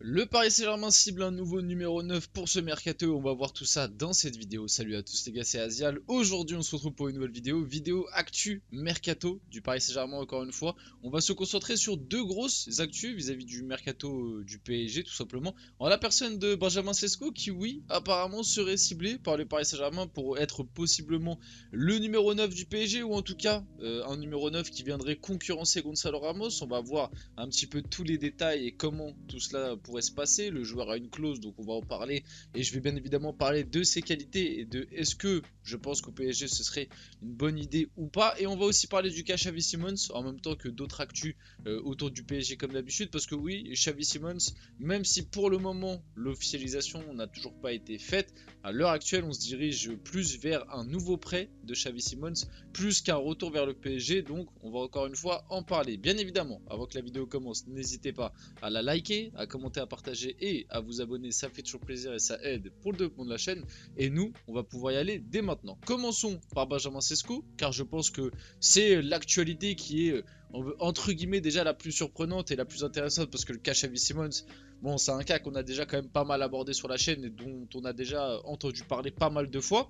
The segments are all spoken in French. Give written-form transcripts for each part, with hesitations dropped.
Le Paris Saint-Germain cible un nouveau numéro 9 pour ce mercato, on va voir tout ça dans cette vidéo. Salut à tous les gars, c'est Azial. Aujourd'hui on se retrouve pour une nouvelle vidéo actu mercato du Paris Saint-Germain encore une fois. On va se concentrer sur deux grosses actus vis-à-vis du mercato du PSG tout simplement. En la personne de Benjamin Sesko qui oui, apparemment serait ciblé par le Paris Saint-Germain pour être possiblement le numéro 9 du PSG ou en tout cas un numéro 9 qui viendrait concurrencer Gonzalo Ramos. On va voir un petit peu tous les détails et comment tout cela pourrait se passer. Le joueur a une clause, donc on va en parler et je vais bien évidemment parler de ses qualités et de est-ce que je pense qu'au PSG ce serait une bonne idée ou pas. Et on va aussi parler du cas Xavi Simons en même temps que d'autres actus autour du PSG comme d'habitude, parce que oui, Xavi Simons, même si pour le moment l'officialisation n'a toujours pas été faite, à l'heure actuelle on se dirige plus vers un nouveau prêt de Xavi Simons plus qu'un retour vers le PSG, donc on va encore une fois en parler. Bien évidemment, avant que la vidéo commence, n'hésitez pas à la liker, à commenter, à partager et à vous abonner, ça fait toujours plaisir et ça aide pour le développement de la chaîne. Et nous, on va pouvoir y aller dès maintenant. Commençons par Benjamin Sesko, car je pense que c'est l'actualité qui est entre guillemets déjà la plus surprenante et la plus intéressante, parce que le cas Xavi Simons, bon, c'est un cas qu'on a déjà quand même pas mal abordé sur la chaîne et dont on a déjà entendu parler pas mal de fois.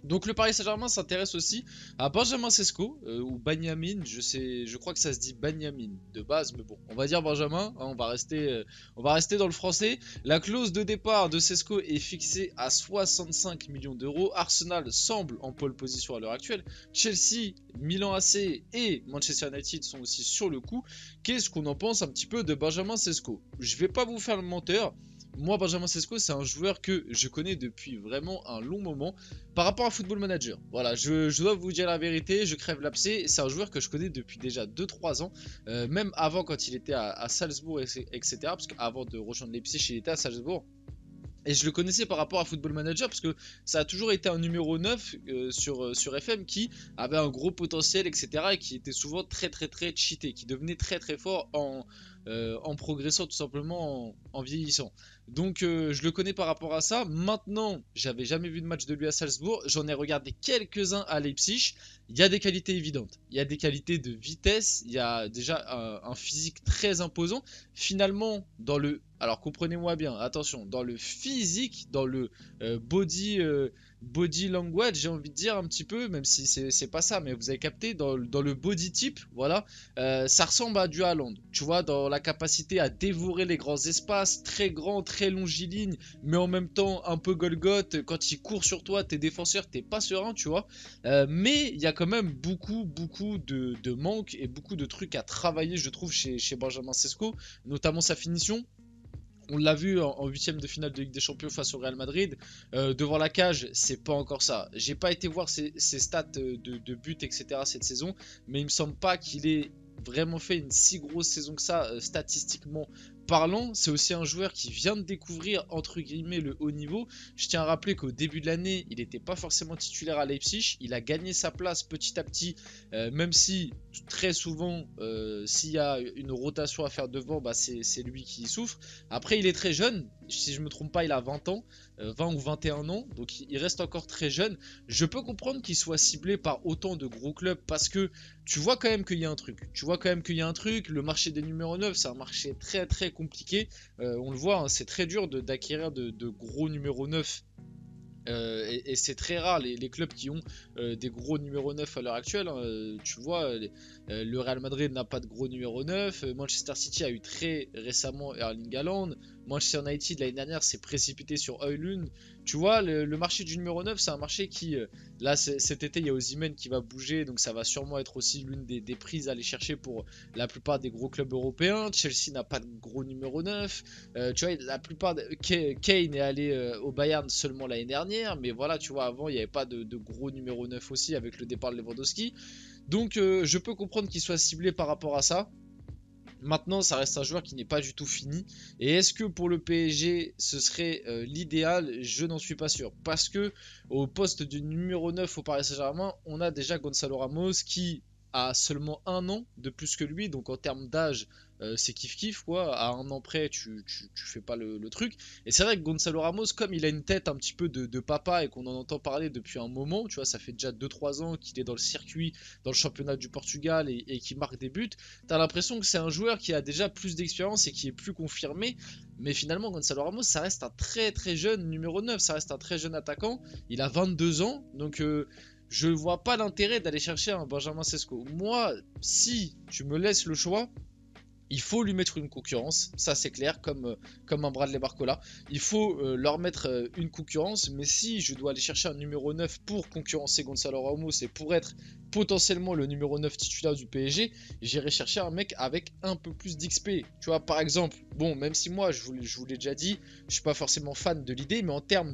Donc le Paris Saint-Germain s'intéresse aussi à Benjamin Sesko ou Benjamin, je crois que ça se dit Benjamin de base, mais bon, on va dire Benjamin, hein, on va rester dans le français. La clause de départ de Sesko est fixée à 65 millions d'euros. Arsenal semble en pole position à l'heure actuelle. Chelsea, Milan AC et Manchester United sont aussi sur le coup. Qu'est-ce qu'on en pense un petit peu de Benjamin Sesko? Je vais pas vous faire le menteur. Moi, Benjamin Sesko, c'est un joueur que je connais depuis vraiment un long moment par rapport à Football Manager. Voilà, je dois vous dire la vérité, je crève l'abcès. C'est un joueur que je connais depuis déjà 2-3 ans, même avant quand il était à Salzbourg, etc. Parce qu'avant de rejoindre Leipzig, il était à Salzbourg. Et je le connaissais par rapport à Football Manager parce que ça a toujours été un numéro 9 sur FM qui avait un gros potentiel, etc. Et qui était souvent très cheaté, qui devenait très fort en progressant tout simplement en vieillissant. Donc je le connais par rapport à ça. Maintenant, j'avais jamais vu de match de lui à Salzbourg. J'en ai regardé quelques-uns à Leipzig. Il y a des qualités évidentes. Il y a des qualités de vitesse. Il y a déjà un physique très imposant. Finalement, alors comprenez-moi bien, attention, dans le physique, dans le body language, j'ai envie de dire un petit peu, même si c'est pas ça, mais vous avez capté, dans le body type, voilà, ça ressemble à du Haaland. Tu vois, dans la capacité à dévorer les grands espaces, très grand, très longiligne, mais en même temps un peu Golgoth. Quand il court sur toi, t'es défenseur, t'es pas serein, tu vois. Mais il y a quand même beaucoup de manques et beaucoup de trucs à travailler, je trouve, chez Benjamin Sesko, notamment sa finition. On l'a vu en huitième de finale de Ligue des Champions face au Real Madrid. Devant la cage, c'est pas encore ça. J'ai pas été voir ses stats de but, etc. cette saison, mais il me semble pas qu'il ait vraiment fait une si grosse saison que ça, statistiquement parlant. C'est aussi un joueur qui vient de découvrir entre guillemets le haut niveau. Je tiens à rappeler qu'au début de l'année, il n'était pas forcément titulaire à Leipzig. Il a gagné sa place petit à petit, même si très souvent, s'il y a une rotation à faire devant, bah c'est lui qui souffre. Après, il est très jeune. Si je me trompe pas, il a 20 ans, 20 ou 21 ans, donc il reste encore très jeune. Je peux comprendre qu'il soit ciblé par autant de gros clubs parce que tu vois quand même qu'il y a un truc. Tu vois quand même qu'il y a un truc. Le marché des numéros 9, c'est un marché très compliqué. On le voit, hein, c'est très dur d'acquérir de gros numéros 9. Et c'est très rare les clubs qui ont des gros numéros 9 à l'heure actuelle, hein. Tu vois, le Real Madrid n'a pas de gros numéro 9. Manchester City a eu très récemment Erling Haaland. Manchester United l'année dernière s'est précipité sur Højlund. Tu vois, le marché du numéro 9, c'est un marché qui, là cet été, il y a Osimhen qui va bouger, donc ça va sûrement être aussi l'une des prises à aller chercher pour la plupart des gros clubs européens. Chelsea n'a pas de gros numéro 9. Tu vois, la plupart Kane est allé au Bayern seulement l'année dernière, mais voilà, tu vois, avant il n'y avait pas de gros numéro 9 aussi avec le départ de Lewandowski. Donc je peux comprendre qu'il soit ciblé par rapport à ça. Maintenant, ça reste un joueur qui n'est pas du tout fini. Et est-ce que pour le PSG, ce serait l'idéal? Je n'en suis pas sûr. Parce que au poste du numéro 9 au Paris Saint-Germain, on a déjà Gonzalo Ramos qui a seulement un an de plus que lui. Donc en termes d'âge, c'est kiff quoi. À un an près, tu fais pas le truc. Et c'est vrai que Gonzalo Ramos, comme il a une tête un petit peu de papa et qu'on en entend parler depuis un moment, tu vois, ça fait déjà 2-3 ans qu'il est dans le circuit, dans le championnat du Portugal et qui marque des buts. T'as l'impression que c'est un joueur qui a déjà plus d'expérience et qui est plus confirmé. Mais finalement, Gonzalo Ramos, ça reste un très très jeune numéro 9, ça reste un très jeune attaquant. Il a 22 ans, donc je vois pas l'intérêt d'aller chercher un Benjamin Sesko. Moi, si tu me laisses le choix, il faut lui mettre une concurrence, ça c'est clair, comme un Bradley Barcola. Il faut leur mettre une concurrence, mais si je dois aller chercher un numéro 9 pour concurrencer Gonzalo Ramos et pour être potentiellement le numéro 9 titulaire du PSG, j'irai chercher un mec avec un peu plus d'XP. Tu vois, par exemple, bon, même si moi, je vous l'ai déjà dit, je suis pas forcément fan de l'idée, mais en termes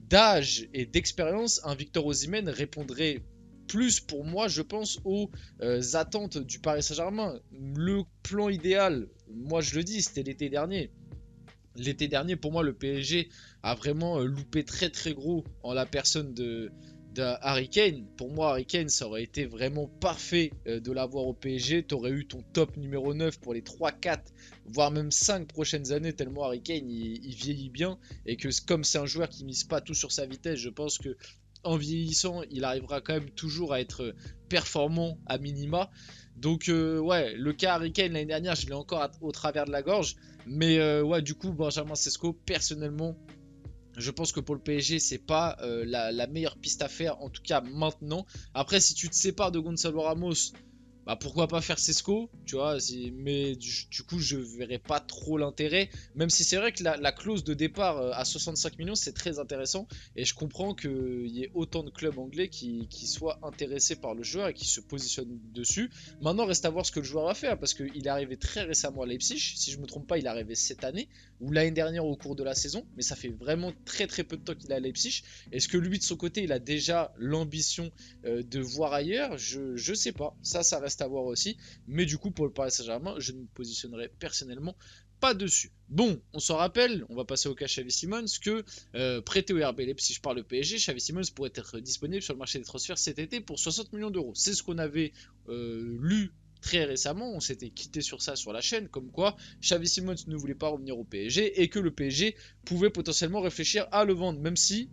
d'âge et d'expérience, un Victor Osimhen répondrait plus pour moi, je pense, aux attentes du Paris Saint-Germain. Le plan idéal, moi je le dis, c'était l'été dernier. L'été dernier, pour moi, le PSG a vraiment loupé très très gros en la personne de Harry Kane. Pour moi, Harry Kane, ça aurait été vraiment parfait de l'avoir au PSG. Tu aurais eu ton top numéro 9 pour les 3, 4, voire même 5 prochaines années, tellement Harry Kane, il vieillit bien. Et que comme c'est un joueur qui mise pas tout sur sa vitesse, je pense que en vieillissant, il arrivera quand même toujours à être performant à minima. Donc ouais, le cas Harry Kane l'année dernière, je l'ai encore au travers de la gorge. Mais ouais, du coup, Benjamin Sesko, personnellement, je pense que pour le PSG, c'est pas la meilleure piste à faire, en tout cas maintenant. Après, si tu te sépares de Gonzalo Ramos, bah pourquoi pas faire Sesko, tu vois, mais du coup je verrais pas trop l'intérêt, même si c'est vrai que la clause de départ à 65 millions c'est très intéressant, et je comprends qu'il y ait autant de clubs anglais qui soient intéressés par le joueur et qui se positionnent dessus. Maintenant reste à voir ce que le joueur va faire, parce qu'il est arrivé très récemment à Leipzig, si je me trompe pas il est arrivé cette année, ou l'année dernière au cours de la saison, mais ça fait vraiment très très peu de temps qu'il est à Leipzig. Est-ce que lui de son côté il a déjà l'ambition de voir ailleurs? Je sais pas, ça reste à voir aussi, mais du coup pour le Paris Saint-Germain je ne me positionnerai personnellement pas dessus. Bon, on s'en rappelle, on va passer au cas Xavi Simons, que prêté au RB Leipzig par le PSG, Xavi Simons pourrait être disponible sur le marché des transferts cet été pour 60 millions d'euros. C'est ce qu'on avait lu très récemment, on s'était quitté sur ça sur la chaîne, comme quoi Xavi Simons ne voulait pas revenir au PSG et que le PSG pouvait potentiellement réfléchir à le vendre, même si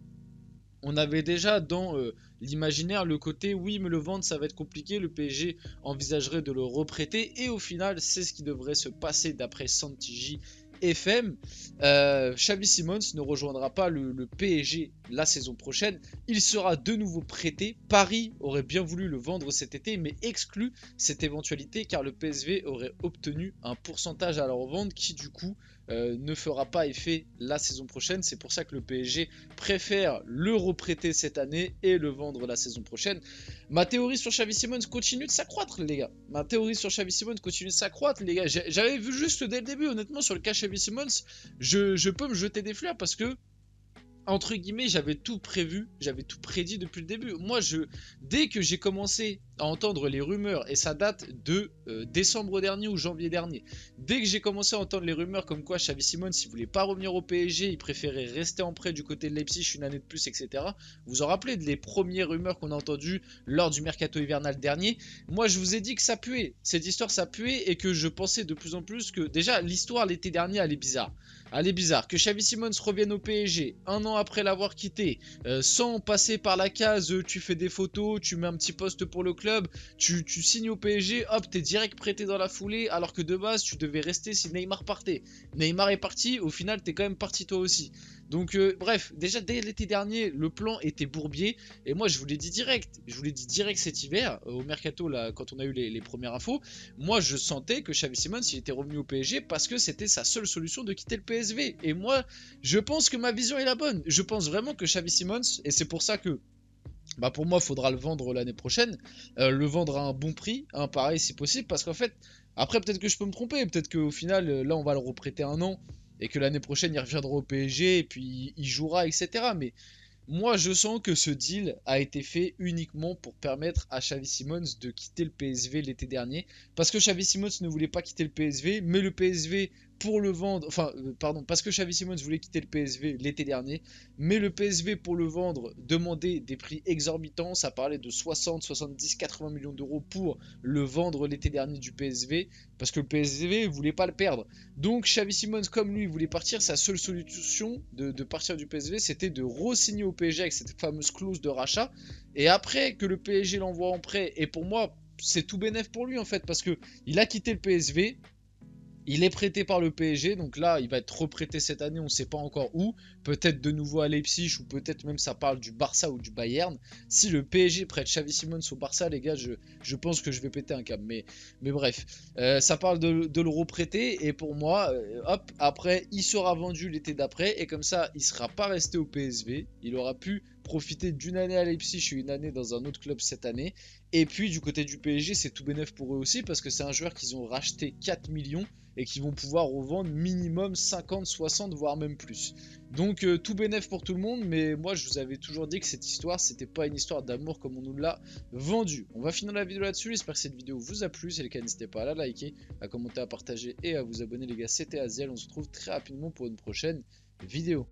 on avait déjà dans l'imaginaire le côté oui mais le vendre ça va être compliqué, le PSG envisagerait de le reprêter, et au final c'est ce qui devrait se passer d'après Santigi FM. Xavi Simons ne rejoindra pas le PSG la saison prochaine, il sera de nouveau prêté. Paris aurait bien voulu le vendre cet été mais exclut cette éventualité car le PSV aurait obtenu un pourcentage à la revente qui du coup ne fera pas effet la saison prochaine. C'est pour ça que le PSG préfère le reprêter cette année et le vendre la saison prochaine. Ma théorie sur Xavi Simons continue de s'accroître les gars. Ma théorie sur Xavi Simons continue de s'accroître les gars. J'avais vu juste dès le début honnêtement sur le cas Xavi Simons, je peux me jeter des fleurs parce que entre guillemets, j'avais tout prévu, j'avais tout prédit depuis le début. Moi, dès que j'ai commencé à entendre les rumeurs, et ça date de décembre dernier ou janvier dernier, dès que j'ai commencé à entendre les rumeurs comme quoi Xavi Simons, il voulait pas revenir au PSG, il préférait rester en prêt du côté de Leipzig une année de plus, etc. Vous vous en rappelez des premières rumeurs qu'on a entendues lors du mercato hivernal dernier? Moi, je vous ai dit que ça puait, cette histoire ça puait, et que je pensais de plus en plus que déjà l'histoire l'été dernier elle est bizarre. Elle est bizarre, que Xavi Simons revienne au PSG un an après l'avoir quitté, sans passer par la case, tu fais des photos, tu mets un petit post pour le club, tu signes au PSG, hop, t'es direct prêté dans la foulée, alors que de base, tu devais rester si Neymar partait. Neymar est parti, au final, t'es quand même parti toi aussi. Donc bref, déjà dès l'été dernier, le plan était bourbier, et moi je vous l'ai dit direct, cet hiver, au mercato là, quand on a eu les premières infos, moi je sentais que Xavi Simons il était revenu au PSG parce que c'était sa seule solution de quitter le PSV, et moi je pense que ma vision est la bonne, je pense vraiment que Xavi Simons, et c'est pour ça que bah pour moi il faudra le vendre l'année prochaine, le vendre à un bon prix, hein, pareil si possible, parce qu'en fait, après peut-être que je peux me tromper, peut-être qu'au final là on va le reprêter un an, et que l'année prochaine il reviendra au PSG et puis il jouera, etc. Mais moi je sens que ce deal a été fait uniquement pour permettre à Xavi Simons de quitter le PSV l'été dernier. Parce que Xavi Simons ne voulait pas quitter le PSV, mais le PSV pour le vendre, enfin pardon, parce que Xavi Simons voulait quitter le PSV l'été dernier, mais le PSV pour le vendre demandait des prix exorbitants, ça parlait de 60, 70, 80 millions d'euros pour le vendre l'été dernier du PSV, parce que le PSV voulait pas le perdre. Donc Xavi Simons, comme lui voulait partir, sa seule solution de partir du PSV, c'était de re-signer au PSG avec cette fameuse clause de rachat, et après que le PSG l'envoie en prêt, et pour moi c'est tout bénef pour lui en fait, parce que il a quitté le PSV, Il est prêté par le PSG, donc là il va être reprêté cette année, on ne sait pas encore où, peut-être de nouveau à Leipzig ou peut-être même ça parle du Barça ou du Bayern. Si le PSG prête Xavi Simons au Barça, les gars, je pense que je vais péter un câble, mais bref, ça parle de le reprêter et pour moi, hop, après il sera vendu l'été d'après et comme ça il sera pas resté au PSV, il aura pu profiter d'une année à Leipzig et une année dans un autre club cette année. Et puis du côté du PSG, c'est tout bénef pour eux aussi parce que c'est un joueur qu'ils ont racheté 4 millions et qui vont pouvoir revendre minimum 50, 60, voire même plus. Donc tout bénef pour tout le monde, mais moi je vous avais toujours dit que cette histoire, c'était pas une histoire d'amour comme on nous l'a vendu. On va finir la vidéo là-dessus, j'espère que cette vidéo vous a plu, si c'est le cas n'hésitez pas à la liker, à commenter, à partager et à vous abonner les gars, c'était Aziel, on se retrouve très rapidement pour une prochaine vidéo.